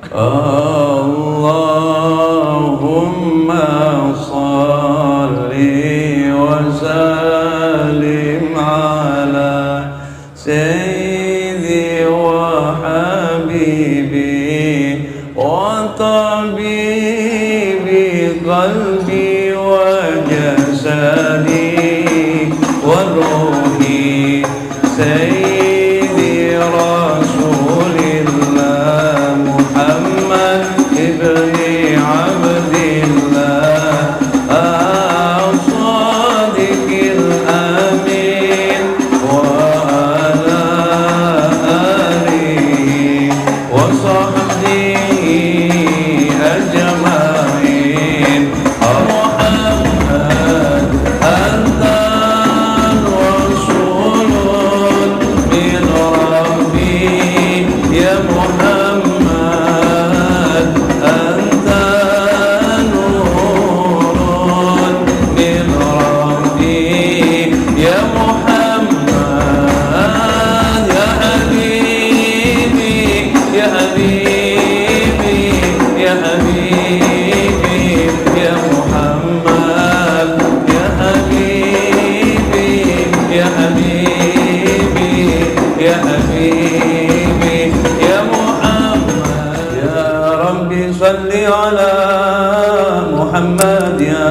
Allahumma salli wa sallim ala sayyidi wa habibi wa tabibi qalbi wa jasadi wa ruhi sayyidi rasulillah Muhammad ibni Abdillah as-sadiqil amin wa ala alihi wa sahbihi ajma'in. Muhammad anta rasulun min rabbi ya Muhammad anta nurun min rabbi ya Muhammad ya habibi ya habibi ya habibi ya Muhammad ya habibi ya habibi ya habibi ya Muhammad ya Rabbi salli ala Muhammad ya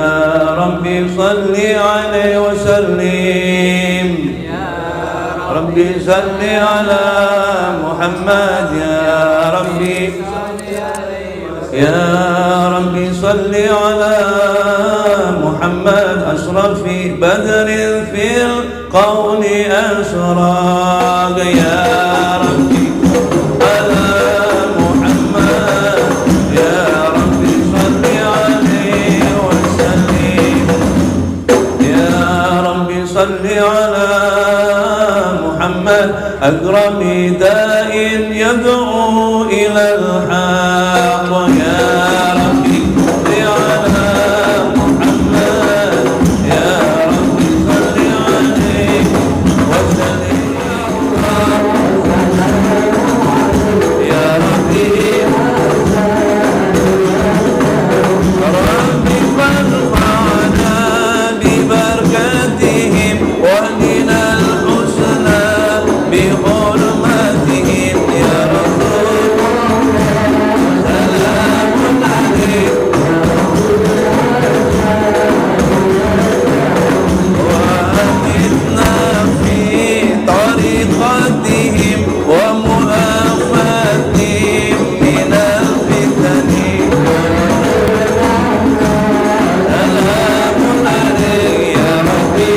Rabbi salli alaihi wa sallim Rabbi salli ala Muhammad ya Rabbi يا ربي صل على محمد أشرف بدر في القول أشراق يا ربي على محمد يا ربي صل عليه وسلم يا ربي صل على محمد أكرم داء يدعو إلى الحق يا ربي صل على محمد يا ربي صل عليه وسلم يا ربي ربي فارفعنا ببركتهم واهدنا الحسنى بحرمتهم يا رسول سلام عليك وأمتنا في طريقتهم ومؤاخاتهم من الفتن سلام عليك يا ربي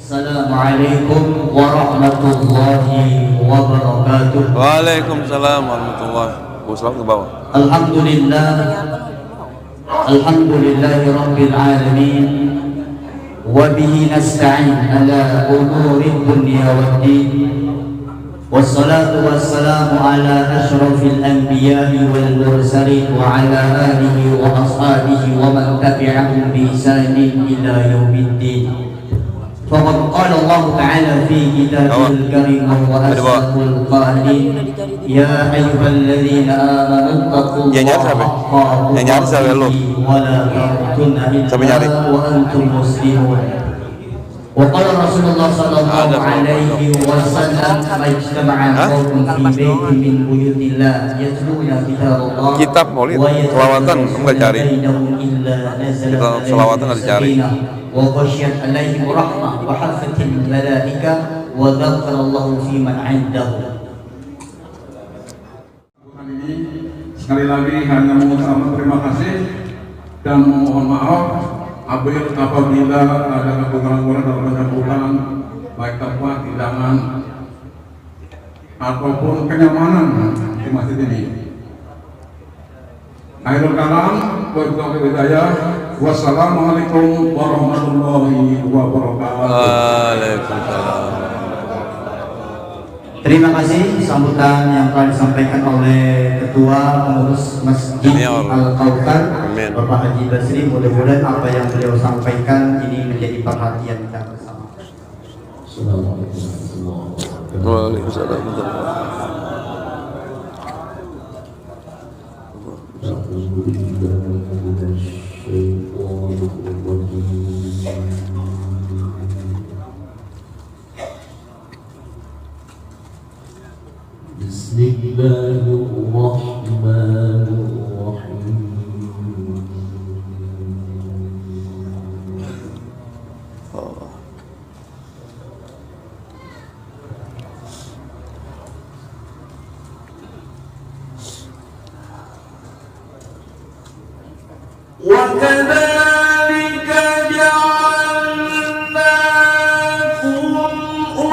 Assalamualaikum warahmatullahi wabarakatuh. Waalaikumsalam warahmatullahi wabarakatuh. Ke bawah. Alhamdulillahi rabbil alamin wa bihi nasta'in ala umuri dunya waddin wassalatu wassalamu ala ashrafil anbiya'i wal mursalin wa ala alihi wa ashabihi wa man tabi'ahum bi ihsanin ila yaumiddin. فقد قال الله تعالى في كتابه الكريم وهو أصدق القائلين يا أيها الذين آمنوا اتقوا الله حق تقاته ولا تموتن إلا وأنتم مسلمون. وقال رسول الله صلى الله عليه وسلم ما اجتمع قوم في بيت من بيوت الله يتلون كتاب الله Kitab Maulid selawatan enggak cari. Kita selawatan enggak dicari. وغشيت عليهم رحمة وحفت الملائكة وذكر الله في من عنده. Sekali lagi hanya mengucapkan terima kasih dan memohon maaf apabila ada kekurangan dalam penyampaian baik tempat hidangan ataupun kenyamanan di masjid ini. Akhirul kalam, wabillahi hidayah. Wassalamualaikum warahmatullahi wabarakatuh. Waalaikumsalam. Terima kasih sambutan yang telah disampaikan oleh Ketua Pengurus Masjid Al-Kautsar Bapak Haji Basri. Mudah-mudahan apa yang beliau sampaikan ini menjadi perhatian kita bersama. Waalaikumsalam. Bismillahirrahmanirrahim. وكذلك جعلناكم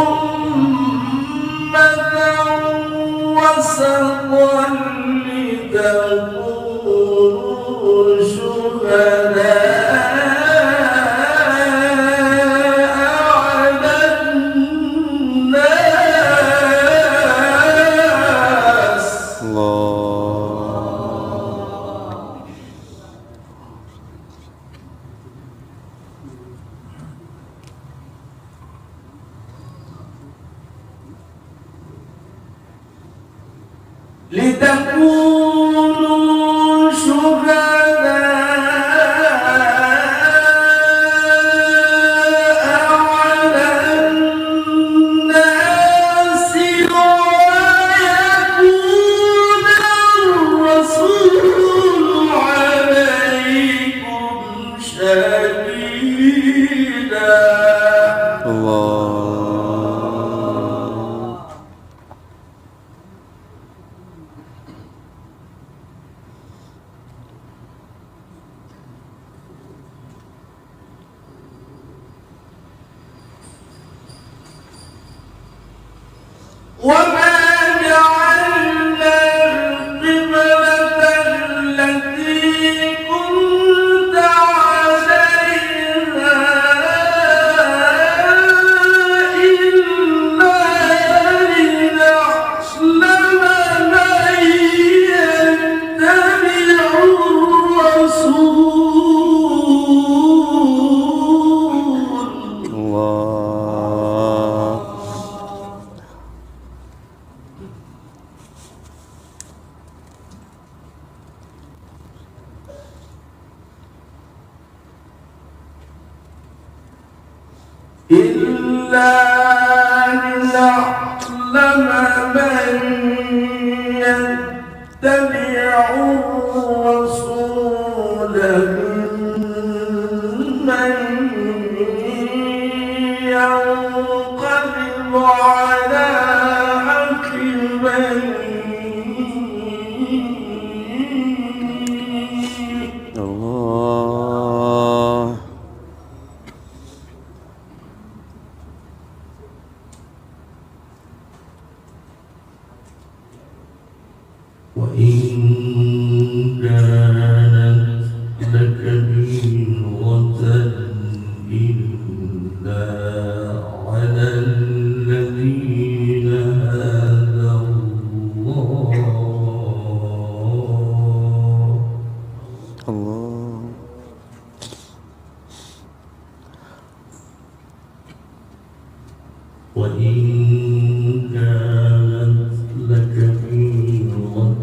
أمة وسطا لتكونوا شهداء على الناس. لتكونوا شهداء على الناس ويكون الرسول عليكم شهيدا. وما جعلنا القبلة التي كنت عليها إلا لنعلم من يتبع الرسول. إلا لنعلم من يتبع الرسول ممن ينقلب على عقبيه. وإن كانت لكبيرة إلا على الذين هدى الله. وإن كانت لكبيرة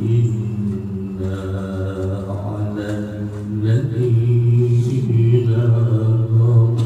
إلا على الذين هدى الله.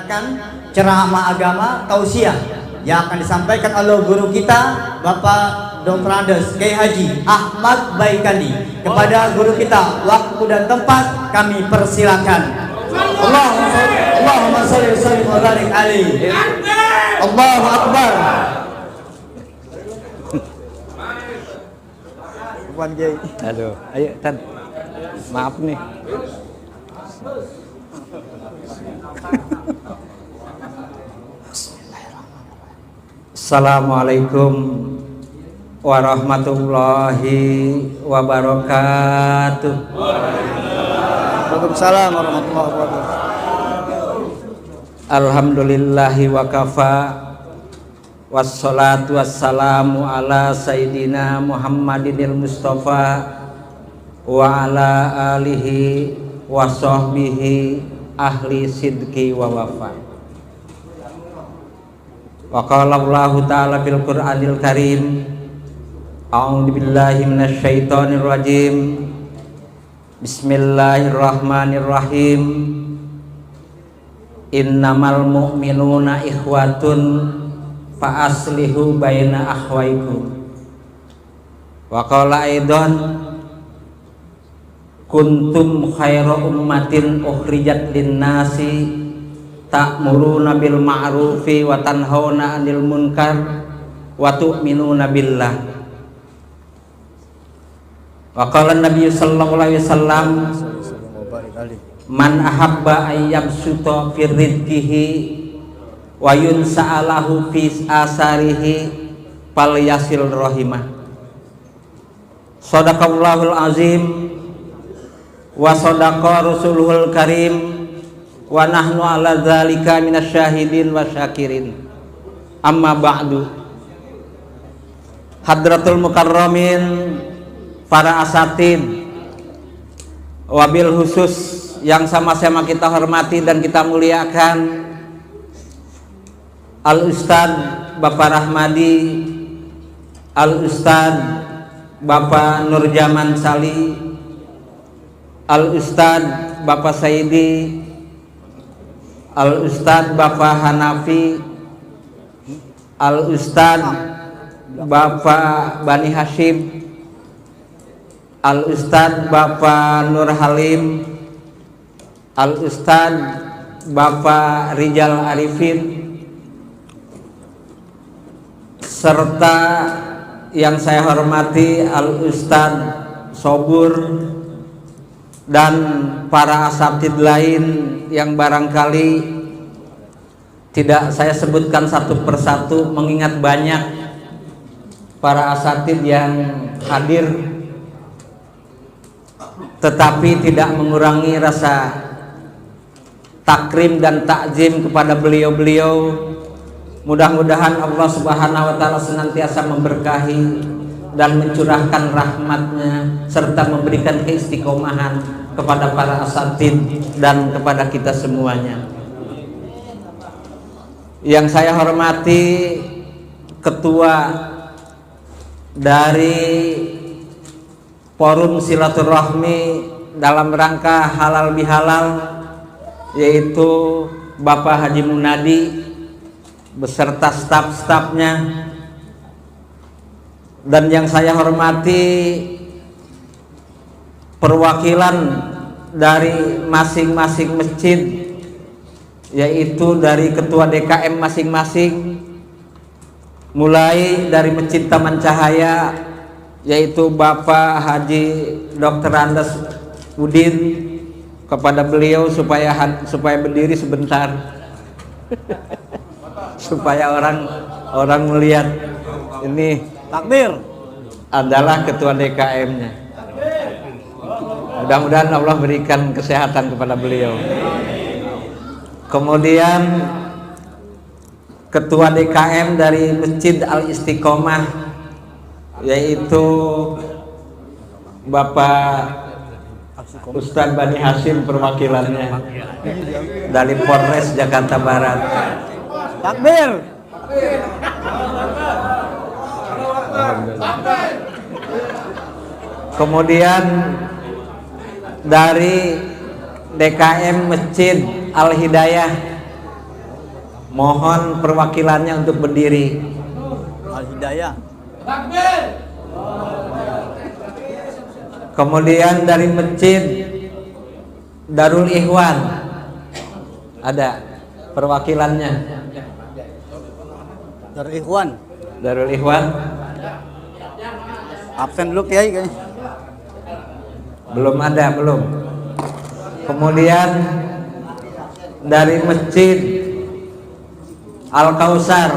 mendengarkan ceramah agama tausiah yang akan disampaikan oleh guru kita Bapak Dr. Andes Kiai Haji Ahmad Baikandi. Kepada guru kita waktu dan tempat kami persilakan. Allahumma sholli wa barik alaihi. Allahu akbar. Bukan Kiai. Aduh, ayo Tan. Maaf nih. Assalamualaikum warahmatullahi wabarakatuh. Waalaikumsalam warahmatullahi wabarakatuh. Alhamdulillahi wa kafa. Wassalatu wassalamu ala sayyidina Muhammadinil Mustafa wa ala alihi wa sahbihi ahli sidqi wa wafa. Wa qala Allahu ta'ala fil Qur'anil Karim, a'udzu billahi minasy syaithanir rajim. Bismillahirrahmanirrahim. Innamal mu'minuna ikhwatun fa aslihu baina akhwaikum. Wa qala aidan kuntum khaira ummatin ukhrijat lin-nasi ta'muruna bil ma'rufi wa tanhauna 'anil munkar wa tu'minuna billah. Wa qala an-nabiy sallallahu alaihi wasallam man ahabba ayyab suta fi rizqihi wa yunsa'alahu fi asarihi fal yasil rahimah. Shadaqallahul azim wa sadaqa rasuluhul karim wa nahnu ala dzalika minasyahidin wa syakirin. Amma ba'du. Hadratul mukarramin, para asatid, wabil khusus yang sama-sama kita hormati dan kita muliakan, Al-Ustad Bapak Rahmadi, Al-Ustad Bapak Nurjaman Sali, Al-Ustad Bapak Saidi, Al-Ustad Bapak Hanafi, Al-Ustad Bapak Bani Hashim, Al-Ustad Bapak Nur Halim, Al-Ustad Bapak Rijal Arifin, serta yang saya hormati Al-Ustad Sobur dan para asatid lain yang barangkali tidak saya sebutkan satu persatu mengingat banyak para asatid yang hadir, tetapi tidak mengurangi rasa takrim dan takzim kepada beliau-beliau. Mudah-mudahan Allah Subhanahu wa ta'ala senantiasa memberkahi dan mencurahkan rahmatnya serta memberikan keistiqomahan kepada para asatid dan kepada kita semuanya. Yang saya hormati ketua dari forum silaturahmi dalam rangka halal bihalal, yaitu Bapak Haji Munadi beserta staf-stafnya, dan yang saya hormati perwakilan dari masing-masing masjid, yaitu dari ketua DKM masing-masing, mulai dari Masjid Taman Cahaya yaitu Bapak Haji Dr. Andes Udin, kepada beliau supaya berdiri sebentar supaya orang melihat ini takbir adalah ketua DKM-nya. Mudah-mudahan Allah berikan kesehatan kepada beliau. Kemudian ketua DKM dari Masjid Al-Istiqomah yaitu Bapak Ustadz Bani Hashim, perwakilannya dari Polres Jakarta Barat. Takbir. Kemudian dari DKM Masjid Al-Hidayah Mohon perwakilannya untuk berdiri. Al-Hidayah. Kemudian dari Masjid Darul Ikhwan ada perwakilannya. Darul Ikhwan. Darul Ikhwan Absen dulu Kiai kayaknya. belum ada, belum. Kemudian dari Masjid Al Kausar,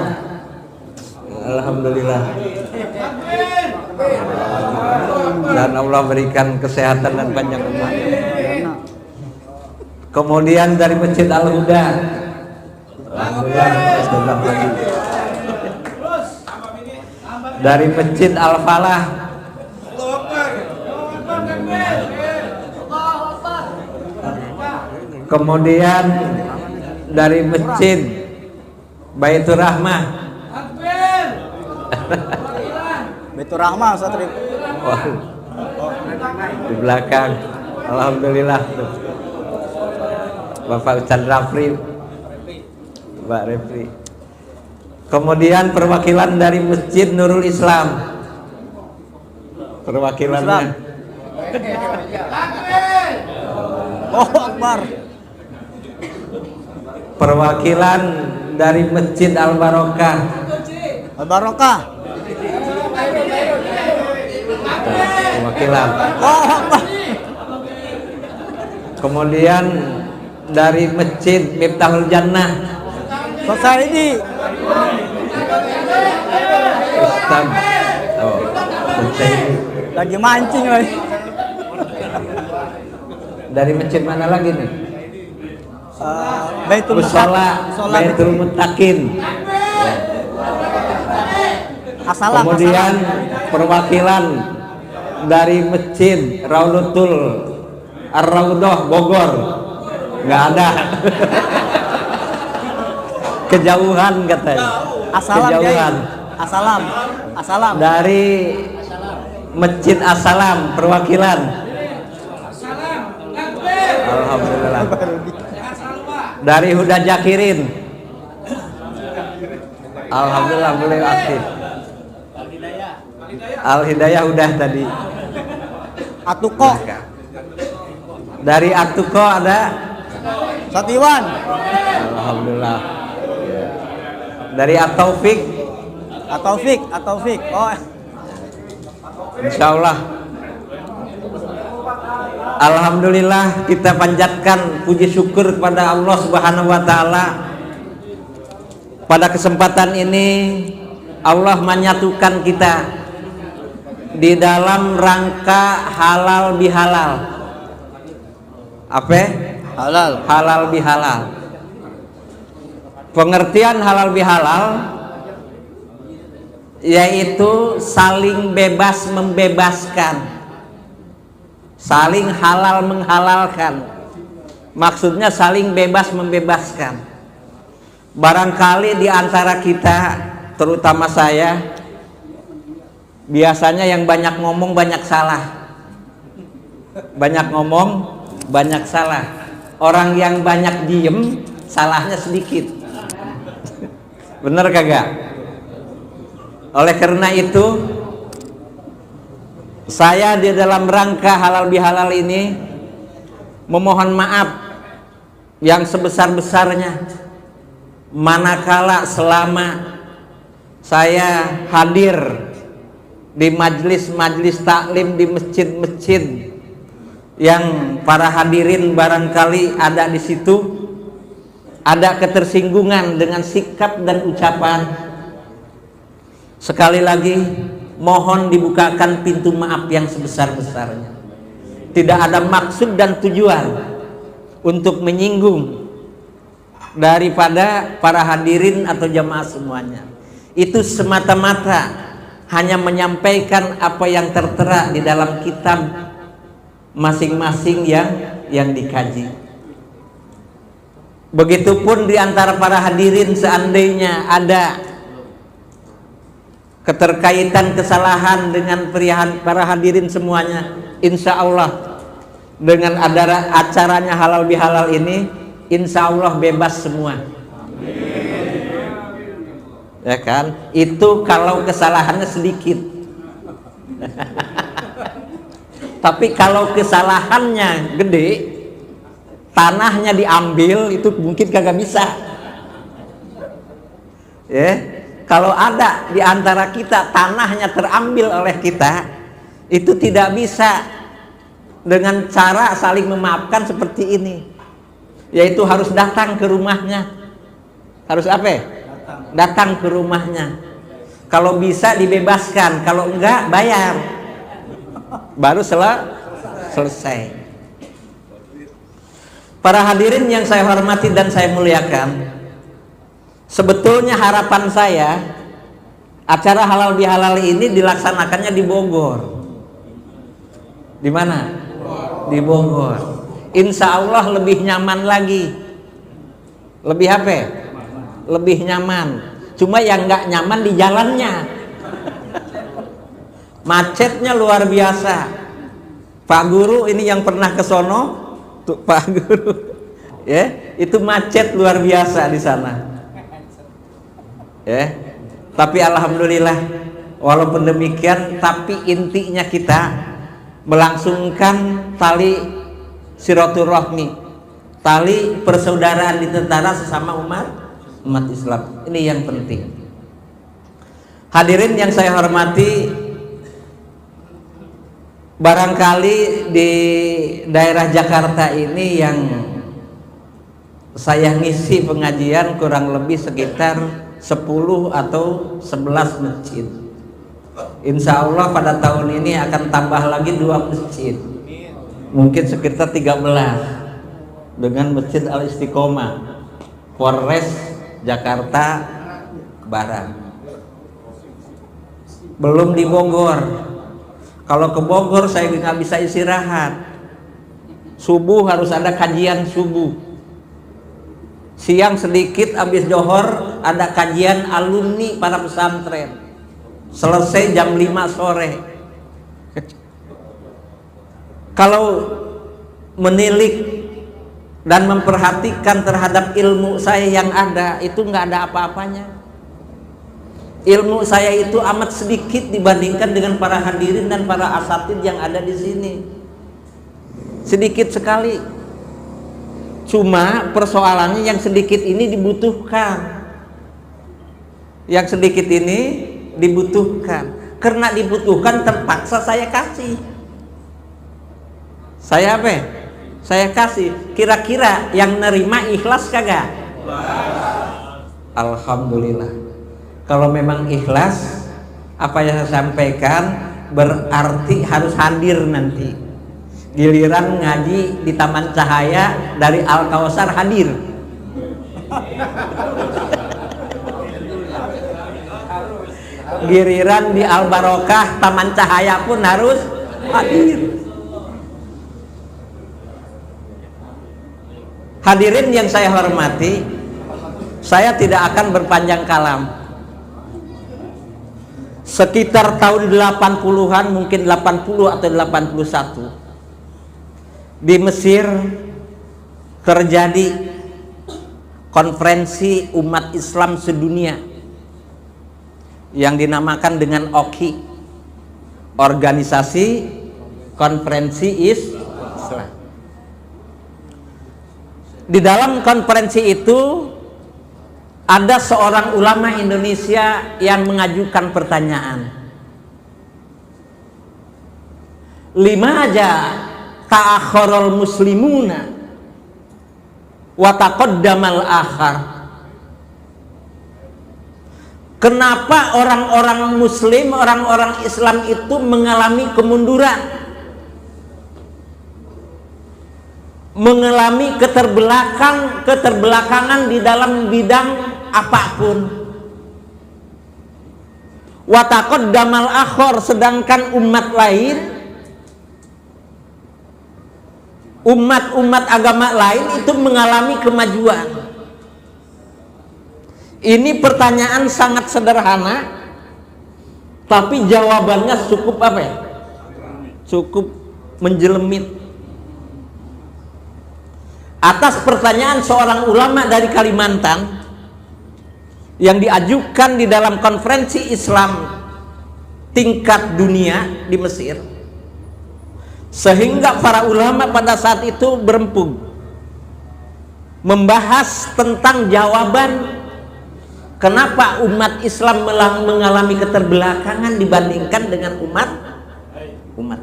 alhamdulillah. Dan Allah berikan kesehatan dan panjang umur. Kemudian dari Masjid Al Huda, alhamdulillah, datang lagi. Dari Masjid Al Falah, kemudian dari Masjid Baitur Rahmah, Baitur Rahmah Ustaz Rif. wah, di belakang, alhamdulillah. Bapak Ustaz Rafri, Mbak Refri. Kemudian perwakilan dari Masjid Nurul Islam, perwakilannya. Oh Akbar. Perwakilan dari Masjid Al Barokah, Al-Barokah. perwakilan. Oh Akbar. Kemudian dari Masjid Miftahul Jannah, Selesai ini. Ustaz. Oh, selesai. Lagi mancing lagi. Dari masjid mana lagi nih? Baitul Mushola Baitul Muttaqin. Assalam. Kemudian perwakilan dari Masjid Raudhatul Ar-Raudhah Bogor, nggak ada. Kejauhan katanya. Assalam. Kejauhan. Assalam. Assalam. Dari Masjid Assalam perwakilan. Alhamdulillah. Dari Huda Jakirin, alhamdulillah beliau aktif. Al Hidayah udah tadi. Atuko. Dari Atuko ada, Satiwan. alhamdulillah. Dari At-Taufik, Ataufik. Oh. insya Allah. Alhamdulillah, kita panjatkan puji syukur kepada Allah Subhanahu wa Ta'ala. Pada kesempatan ini Allah menyatukan kita di dalam rangka halal bihalal. Apa? Halal. Halal bihalal. Pengertian halal bihalal yaitu saling bebas membebaskan, saling halal menghalalkan. Maksudnya saling bebas membebaskan. Barangkali di antara kita, terutama saya, biasanya yang banyak ngomong banyak salah. Banyak ngomong banyak salah. Orang yang banyak diem salahnya sedikit. Bener kagak? Oleh karena itu, saya di dalam rangka halal bihalal ini memohon maaf yang sebesar-besarnya manakala selama saya hadir di majelis-majelis taklim di masjid-masjid yang para hadirin barangkali ada di situ ada ketersinggungan dengan sikap dan ucapan. Sekali lagi mohon dibukakan pintu maaf yang sebesar-besarnya. Tidak ada maksud dan tujuan untuk menyinggung daripada para hadirin atau jamaah semuanya. Itu semata-mata hanya menyampaikan apa yang tertera di dalam kitab masing-masing yang dikaji. Begitupun di antara para hadirin seandainya ada keterkaitan kesalahan dengan para hadirin semuanya, insya Allah dengan acaranya halal bihalal ini, insya Allah bebas semua. Ya kan? Itu kalau kesalahannya sedikit. Tapi kalau kesalahannya gede, tanahnya diambil, itu mungkin kagak bisa. Ya, kalau ada di antara kita tanahnya terambil oleh kita, itu tidak bisa dengan cara saling memaafkan seperti ini, yaitu harus datang ke rumahnya. Harus apa? Datang ke rumahnya. Kalau bisa dibebaskan, kalau enggak bayar. Baru selesai. Para hadirin yang saya hormati dan saya muliakan, sebetulnya harapan saya acara halal bihalal ini dilaksanakannya di Bogor. Di mana? Di Bogor. Insya Allah lebih nyaman lagi. Lebih apa? Lebih nyaman. Cuma yang nggak nyaman di jalannya. Macetnya luar biasa. Pak Guru ini yang pernah ke sono, tuh Pak Guru, ya, itu macet luar biasa di sana. Ya, tapi alhamdulillah, walaupun demikian, tapi intinya kita melangsungkan tali silaturahmi, tali persaudaraan di tentara sesama umat Islam. Ini yang penting. Hadirin yang saya hormati, barangkali di daerah Jakarta ini yang saya ngisi pengajian kurang lebih sekitar 10 atau 11 masjid. Insya Allah pada tahun ini akan tambah lagi 2 masjid, mungkin sekitar 13 dengan Masjid Al Istiqomah, Polres Jakarta Barat. Belum di Bogor. Kalau ke Bogor saya nggak bisa istirahat. Subuh harus ada kajian subuh. Siang sedikit habis johor ada kajian alumni para pesantren. Selesai jam 5 sore. Kalau menilik dan memperhatikan terhadap ilmu saya yang ada, itu nggak ada apa-apanya. Ilmu saya itu amat sedikit dibandingkan dengan para hadirin dan para asatid yang ada di sini. Sedikit sekali. Cuma persoalannya yang sedikit ini dibutuhkan. Yang sedikit ini dibutuhkan. Karena dibutuhkan terpaksa saya kasih. Saya apa? Saya kasih. Kira-kira yang nerima ikhlas kagak? Alhamdulillah. Kalau memang ikhlas, apa yang saya sampaikan berarti harus hadir nanti. Giliran ngaji di Taman Cahaya dari Al Kausar hadir. Giliran di Al Barokah Taman Cahaya pun harus hadir. Hadirin yang saya hormati, saya tidak akan berpanjang kalam. Sekitar tahun 80-an, mungkin 80 atau 81, di Mesir terjadi konferensi umat Islam sedunia yang dinamakan dengan OKI, Organisasi Konferensi Islam. Di dalam konferensi itu ada seorang ulama Indonesia yang mengajukan pertanyaan, limaja ta'akhkharul muslimuna wa taqaddamal akhar. Kenapa orang-orang muslim, orang-orang Islam itu mengalami kemunduran, mengalami keterbelakangan di dalam bidang apapun. Wa taqaddamal akhar, sedangkan umat lain, umat-umat agama lain itu mengalami kemajuan. Ini pertanyaan sangat sederhana, tapi jawabannya cukup apa ya? Cukup menjelemit. Atas pertanyaan seorang ulama dari Kalimantan, yang diajukan di dalam konferensi Islam tingkat dunia di Mesir, sehingga para ulama pada saat itu berembuk membahas tentang jawaban kenapa umat Islam mengalami keterbelakangan dibandingkan dengan umat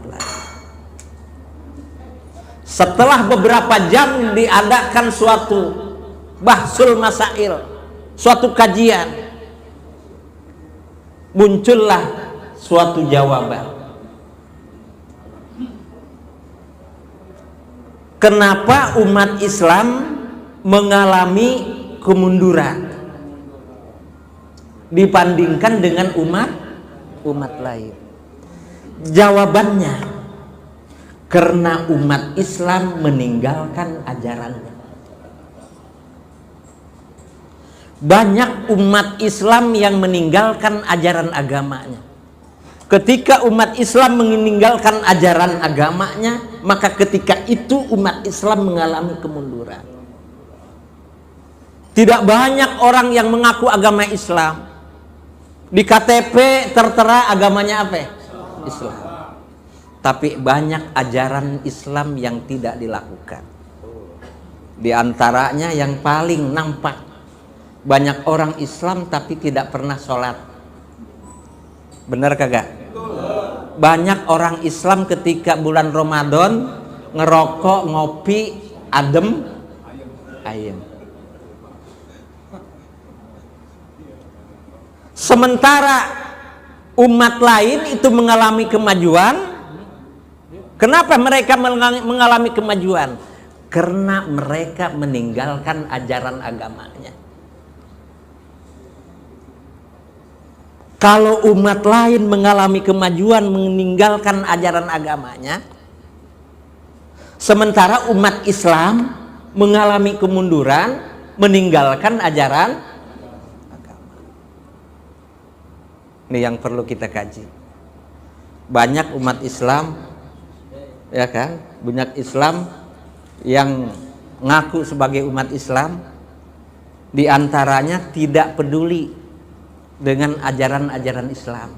lain. Setelah beberapa jam diadakan suatu bahsul masail, suatu kajian, muncullah suatu jawaban. Kenapa umat Islam mengalami kemunduran dibandingkan dengan umat lain? Jawabannya, karena umat Islam meninggalkan ajarannya. Banyak umat Islam yang meninggalkan ajaran agamanya. Ketika umat Islam meninggalkan ajaran agamanya, maka ketika itu umat Islam mengalami kemunduran. Tidak banyak orang yang mengaku agama Islam. Di KTP tertera agamanya apa? Islam. Tapi banyak ajaran Islam yang tidak dilakukan. Di antaranya yang paling nampak, banyak orang Islam tapi tidak pernah sholat. Benar kagak? Banyak orang Islam ketika bulan Ramadan ngerokok, ngopi, adem ayem. Sementara umat lain itu mengalami kemajuan. Kenapa mereka mengalami kemajuan? Karena mereka meninggalkan ajaran agamanya. Kalau umat lain mengalami kemajuan meninggalkan ajaran agamanya, sementara umat Islam mengalami kemunduran meninggalkan ajaran agama. Ini yang perlu kita kaji. Banyak umat Islam, ya kan, banyak Islam yang ngaku sebagai umat Islam, diantaranya tidak peduli dengan ajaran-ajaran Islam.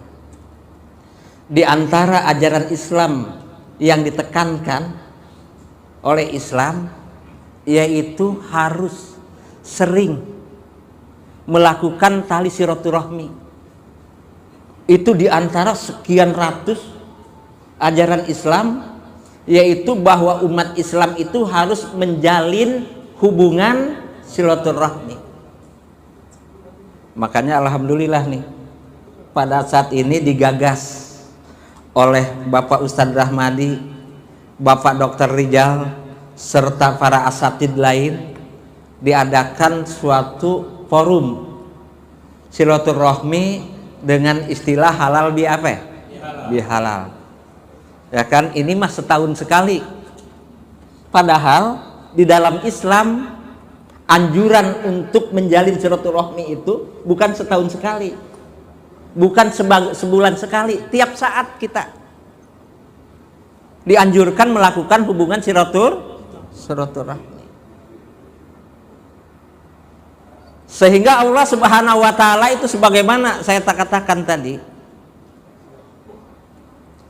Di antara ajaran Islam yang ditekankan oleh Islam yaitu harus sering melakukan tali silaturahmi. Itu di antara sekian ratus ajaran Islam, yaitu bahwa umat Islam itu harus menjalin hubungan silaturahmi. Makanya alhamdulillah nih, pada saat ini digagas oleh Bapak Ustadz Rahmadi, Bapak Dr. Rijal, serta para asatid lain, diadakan suatu forum silaturahmi dengan istilah halal bi apa? Bihalal. Ya kan, ini mah setahun sekali. Padahal di dalam Islam anjuran untuk menjalin silaturahmi itu bukan setahun sekali, bukan sebulan sekali, tiap saat kita dianjurkan melakukan hubungan silaturahmi. Sehingga Allah Subhanahu wa taala itu sebagaimana saya katakan tadi,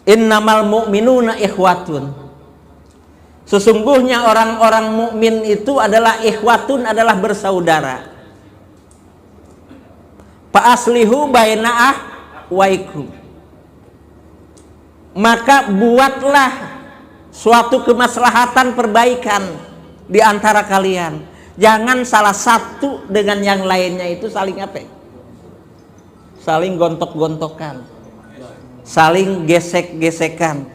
innamal mu'minuna ikhwatun. Sesungguhnya orang-orang mukmin itu adalah ikhwatun, adalah bersaudara. Fa aslihu baina ahwaikum. Maka buatlah suatu kemaslahatan perbaikan di antara kalian. Jangan salah satu dengan yang lainnya itu saling apa? Saling gontok-gontokan, saling gesek-gesekan,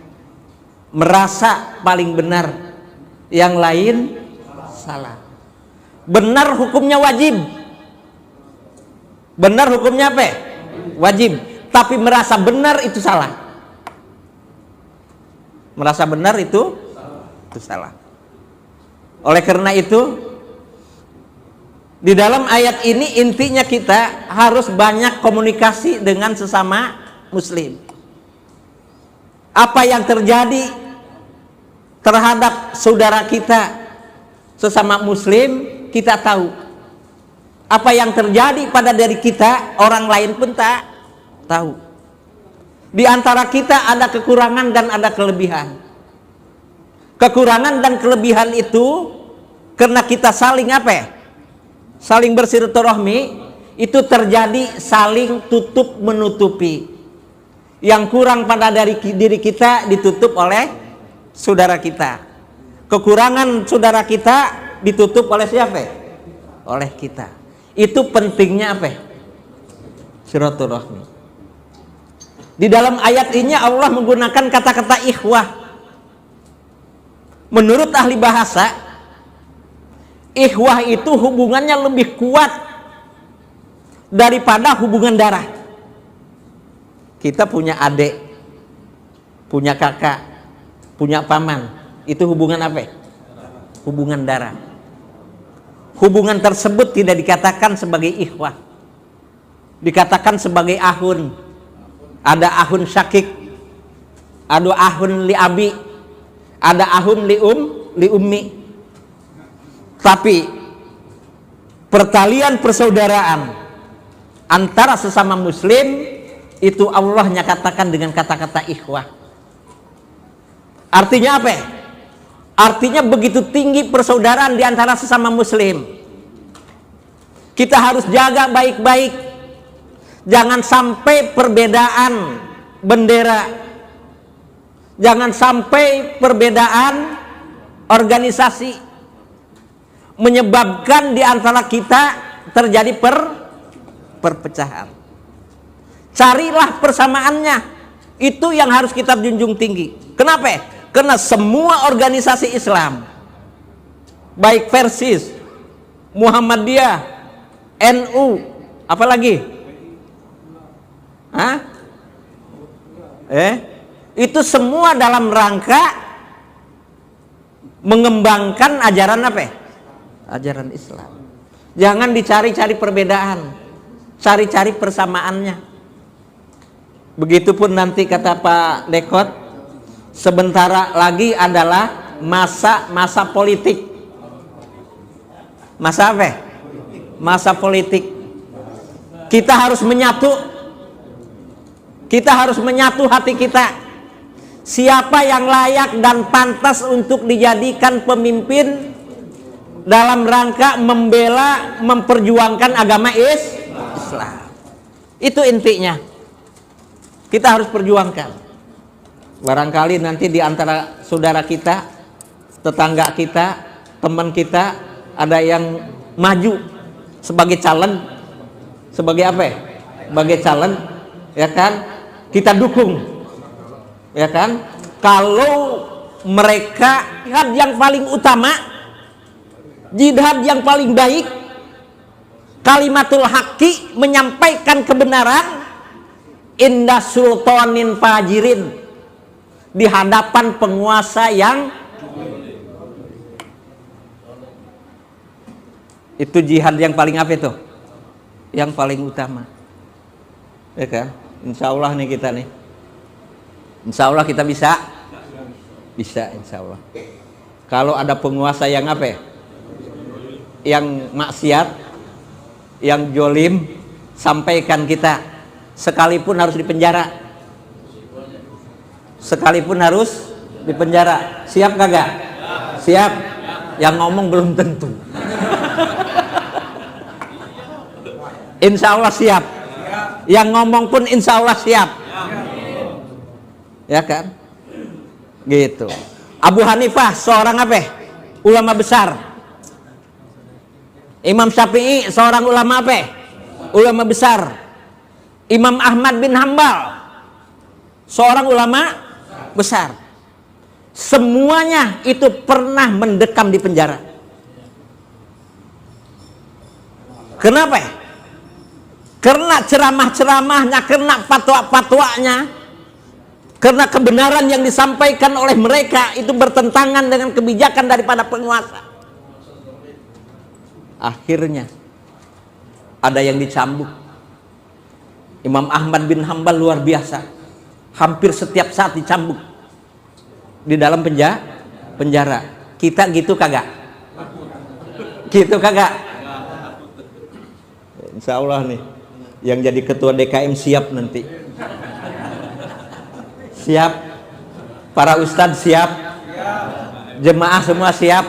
merasa paling benar, yang lain salah. Benar hukumnya wajib, benar hukumnya apa? Wajib. Tapi merasa benar itu salah. Merasa benar itu salah. Oleh karena itu, di dalam ayat ini intinya kita harus banyak komunikasi dengan sesama muslim. Apa yang terjadi terhadap saudara kita sesama muslim, kita tahu. Apa yang terjadi pada diri kita, orang lain pun tak tahu. Di antara kita ada kekurangan dan ada kelebihan. Kekurangan dan kelebihan itu karena kita saling apa ya? Saling bersilaturahmi, itu terjadi saling tutup menutupi. Yang kurang pada dari diri kita ditutup oleh saudara kita. Kekurangan saudara kita ditutup oleh siapa? Oleh kita. Itu pentingnya apa? Silaturahmi. Di dalam ayat ini Allah menggunakan kata-kata ikhwah. Menurut ahli bahasa, ikhwah itu hubungannya lebih kuat daripada hubungan darah. Kita punya adik, punya kakak, punya paman. Itu hubungan apa? Hubungan darah. Hubungan tersebut tidak dikatakan sebagai ikhwah, dikatakan sebagai ahun. Ada ahun syakik, ada ahun li abi, ada ahun li ummi. Tapi pertalian persaudaraan antara sesama muslim itu Allah nyatakan dengan kata-kata ikhwah. Artinya apa? Artinya begitu tinggi persaudaraan di antara sesama muslim. Kita harus jaga baik-baik. Jangan sampai perbedaan bendera, jangan sampai perbedaan organisasi menyebabkan di antara kita terjadi perpecahan. Carilah persamaannya, itu yang harus kita junjung tinggi. Kenapa? Karena semua organisasi Islam, baik Persis, Muhammadiyah, NU, apalagi? Itu semua dalam rangka mengembangkan ajaran apa? Ajaran Islam. Jangan dicari-cari perbedaan, cari-cari persamaannya. Begitupun nanti kata Pak Dekot, sebentar lagi adalah masa politik. Masa apa? Masa politik. Kita harus menyatu. Kita harus menyatu hati kita. Siapa yang layak dan pantas untuk dijadikan pemimpin dalam rangka membela, memperjuangkan agama Islam. Itu intinya. Kita harus perjuangkan. Barangkali nanti di antara saudara kita, tetangga kita, teman kita, ada yang maju sebagai calon. Sebagai apa ya? Sebagai calon, ya kan? Kita dukung, ya kan? Kalau mereka jihad yang paling utama, jihad yang paling baik, kalimatul haqqi, menyampaikan kebenaran, indah sultanin fajirin, di hadapan penguasa yang itu jihad yang paling apa itu? Yang paling utama, ya kan? Insya Allah nih kita nih, insya Allah kita bisa, insya Allah. Kalau ada penguasa yang apa ya? Yang maksiat, yang jolim, sampaikan kita, sekalipun harus dipenjara, sekalipun harus dipenjara. Siap kagak? Siap. Yang ngomong belum tentu. Insya Allah siap. Yang ngomong pun insya Allah siap. Ya kan? Gitu. Abu Hanifah seorang apa? Ulama besar. Imam Syafi'i seorang ulama apa? Ulama besar. Imam Ahmad bin Hambal seorang ulama besar. Semuanya itu pernah mendekam di penjara. Kenapa? Karena ceramah-ceramahnya, karena fatwa-fatwanya, karena kebenaran yang disampaikan oleh mereka itu bertentangan dengan kebijakan daripada penguasa. Akhirnya ada yang dicambuk. Imam Ahmad bin Hambal luar biasa, hampir setiap saat dicambuk di dalam penjara. Kita gitu kagak? Gitu kagak? Insya Allah nih yang jadi ketua DKM siap nanti. Siap. Para ustadz siap. Jemaah semua siap.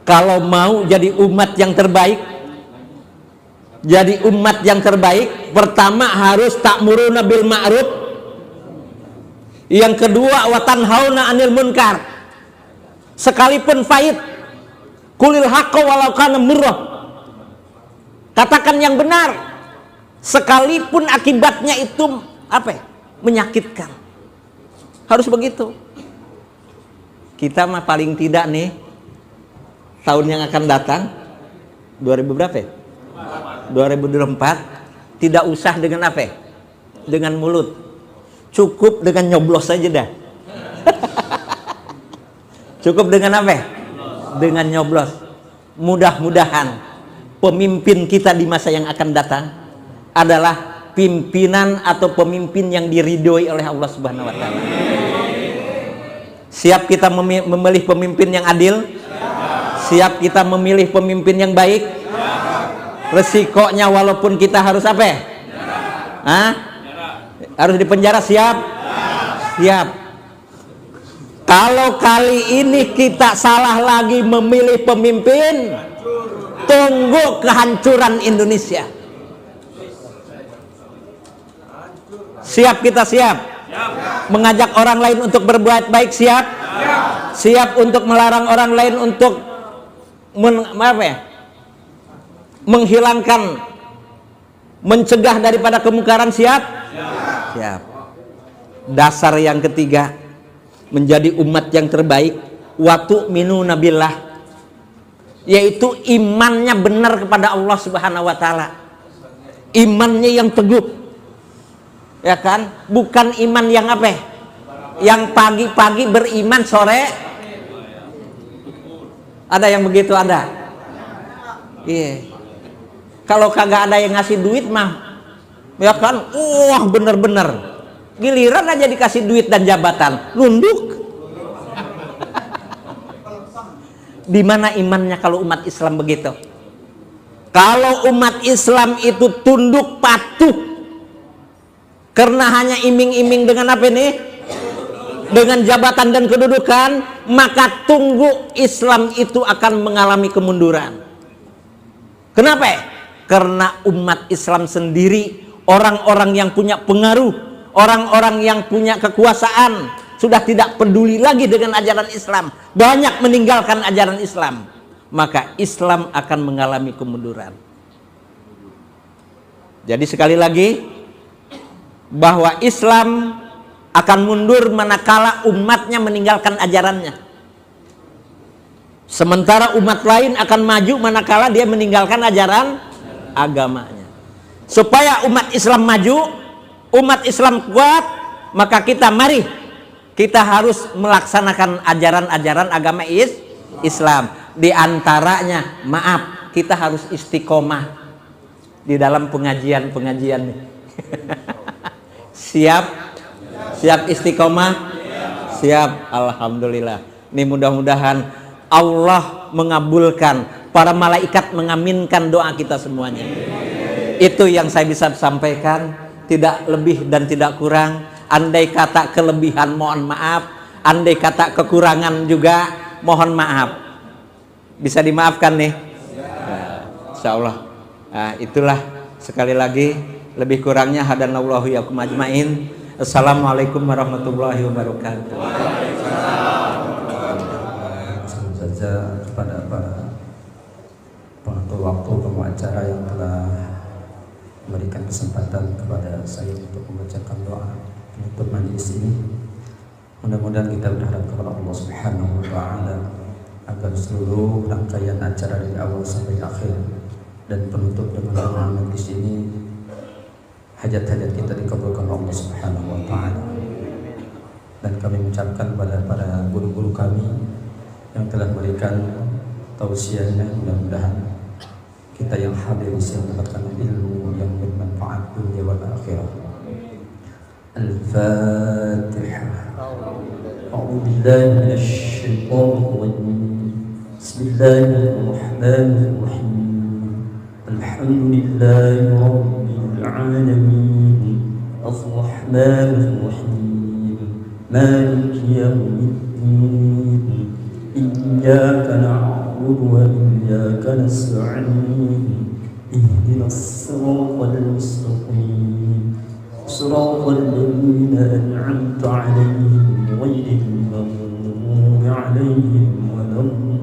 Kalau mau jadi umat yang terbaik, jadi umat yang terbaik, pertama harus ta'muruna bil ma'ruf, yang kedua wa tanhauna 'anil munkar. Sekalipun pahit, kulil haqqa walau kana murrah, katakan yang benar sekalipun akibatnya itu apa? Menyakitkan. Harus begitu. Kita mah paling tidak nih tahun yang akan datang 2000 berapa ya? 2024 tidak usah dengan apa? Dengan mulut. Cukup dengan nyoblos saja dah. Cukup dengan apa? Dengan nyoblos. Mudah-mudahan pemimpin kita di masa yang akan datang adalah pimpinan atau pemimpin yang diridhoi oleh Allah Subhanahu wa taala. Siap kita memilih pemimpin yang adil? Siap kita memilih pemimpin yang baik? Resikonya walaupun kita harus apa? Hah? Harus dipenjara, siap? Siap. Kalau kali ini kita salah lagi memilih pemimpin, tunggu kehancuran Indonesia. Siap kita, siap? Mengajak orang lain untuk berbuat baik, siap? Siap untuk melarang orang lain untuk menghilangkan, mencegah daripada kemungkaran, siap? Siap. Dasar yang ketiga, menjadi umat yang terbaik, watu minu nabillah, yaitu imannya benar kepada Allah Subhanahu wa taala. Imannya yang teguh. Ya kan? Bukan iman yang apa? Yang pagi-pagi beriman, sore ada yang begitu, ada. Iya. Kalau kagak ada yang ngasih duit mah, ya kan? Wah, bener-bener. Giliran aja dikasih duit dan jabatan, nunduk. Di mana imannya kalau umat Islam begitu? Kalau umat Islam itu tunduk patuh karena hanya iming-iming dengan apa nih? Dengan jabatan dan kedudukan, maka tunggu Islam itu akan mengalami kemunduran. Kenapa? Karena umat Islam sendiri, orang-orang yang punya pengaruh, orang-orang yang punya kekuasaan, sudah tidak peduli lagi dengan ajaran Islam, banyak meninggalkan ajaran Islam, maka Islam akan mengalami kemunduran. Jadi sekali lagi, bahwa Islam akan mundur manakala umatnya meninggalkan ajarannya, sementara umat lain akan maju manakala dia meninggalkan ajaran agamanya. Supaya umat Islam maju, umat Islam kuat, maka mari kita harus melaksanakan ajaran-ajaran agama Islam. Di antaranya, maaf, kita harus istiqomah di dalam pengajian-pengajian. Siap istiqomah? Siap. Alhamdulillah. Ini mudah-mudahan Allah mengabulkan, para malaikat mengaminkan doa kita semuanya. Itu yang saya bisa sampaikan, tidak lebih dan tidak kurang. Andai kata kelebihan mohon maaf, andai kata kekurangan juga mohon maaf. Bisa dimaafkan nih? Insya Allah. Nah, itulah sekali lagi, lebih kurangnya hadanallahu yakum ajmain. Assalamualaikum warahmatullahi wabarakatuh. Langsung saja kepada para pengatur waktu, pengacara yang telah memberikan kesempatan kepada saya untuk membacakan doa penutup majelis ini. Mudah-mudahan kita berharap kepada Allah Subhanahu wa taala agar seluruh rangkaian acara dari awal sampai akhir dan penutup dengan doa majelis ini, hajat-hajat kita dikabulkan Allah Subhanahu wa taala. Dan kami mengucapkan kepada para guru-guru kami yang telah memberikan tausiahnya, mudah-mudahan kita yang hadir di sini mendapatkan ilmu yang bermanfaat dunia wal akhirah. Al-Fatihah. A'udzu billahi minasy syaithanir rajim. Bismillahirrahmanirrahim. الحمد لله رب العالمين الرحمن الرحيم مالك يوم الدين إياك نعبد وإياك نستعين اهدنا الصراط المستقيم صراط الذين أنعمت عليهم غير المغضوب عليهم ولا الضالين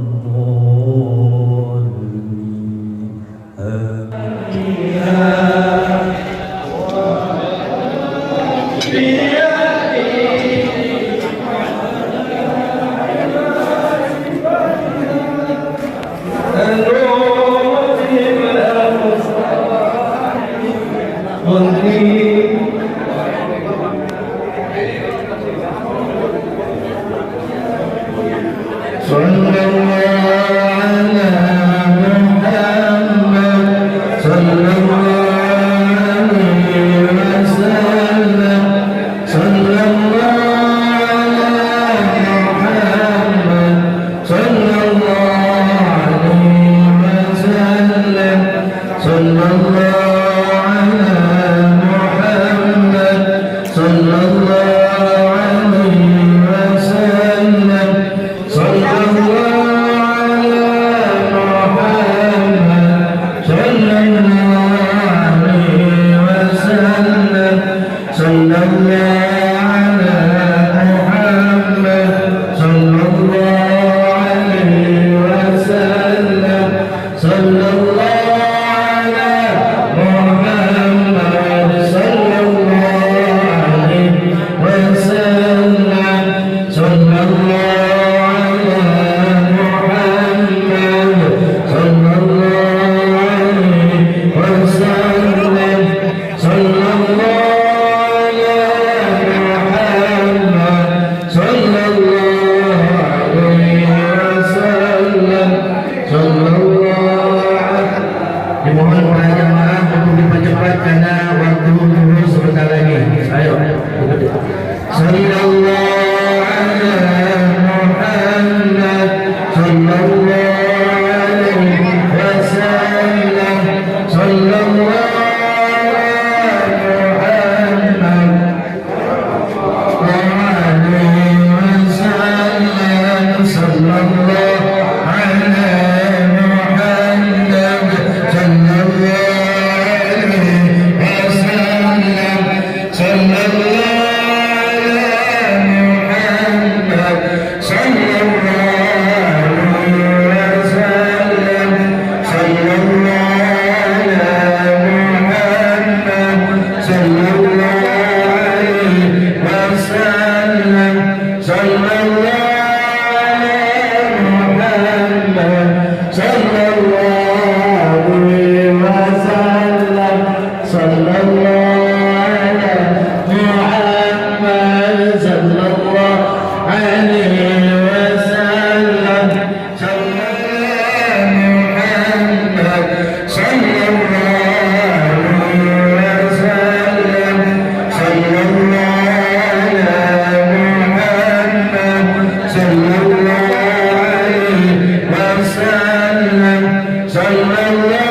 Sallallahu